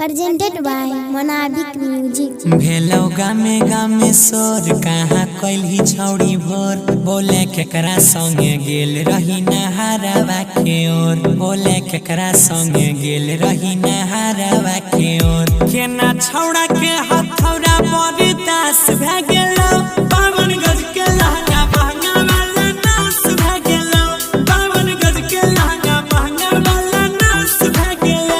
presented by Monabic Music। भेलो गामे गामे सोर कहाँ कैली छौड़ी भोर बोले केकरा संगे गेल रही नहारवा के ओर बोले केकरा संगे गेल रही नहारवा के ओर केना छौड़ा के हथौड़ा बड़ी दास भे गेलो पावन गज के लहंगा महंगा वाला नास भे गेलो पावन गज के लहंगा महंगा वाला नास भे गेलो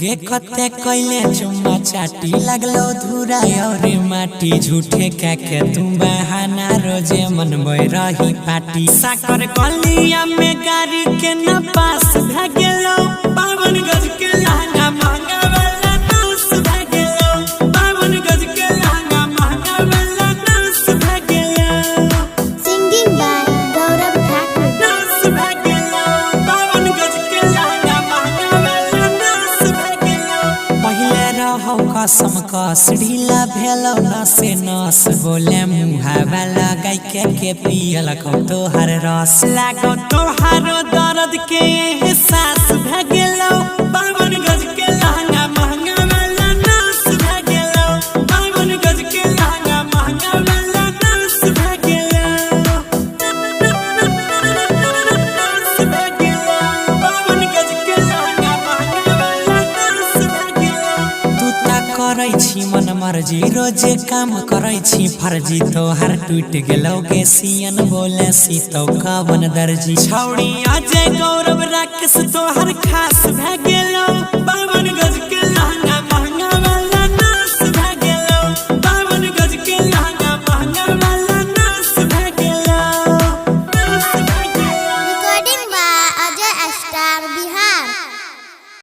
गे कते कैले चुम्मा चाटी लगलो धुरा और माटी झूठे के तुम बहाना रोजे मनबे रही पाटी साकर गलिया में गाड़ी के न पास भ गेलो पावन गज के लहंगा महंगा वाला नास भ गेलो पावन गज के लहंगा महंगा वाला नास भ गेलो Singing by Gaurav Thakur। नास भ गेलो पावन गज के लहंगा महंगा वाला नास भ गेलो पहिले रहो कसम कस ढीला भेलो नसे नस बोले मुहावा लगाई के पियल को तोहर रस लागो तोहारो दर्द के एहसास भ गेलो पावन गज के लहंगा महंगा वाला नास भ गेलो पावन गज के लहंगा महंगा वाला नास भ गेलो नास भ गेलो पावन गज के लहंगा महंगा वाला नास भ गेलो तू ता करै छी मन मर्जी रोजे काम करै छी फर्जी तोहर टूट गेलो गे सियन बोले सी तो कवन दर्जी छौड़ी अजय गौरव राकेश तोहर खास भ गेलो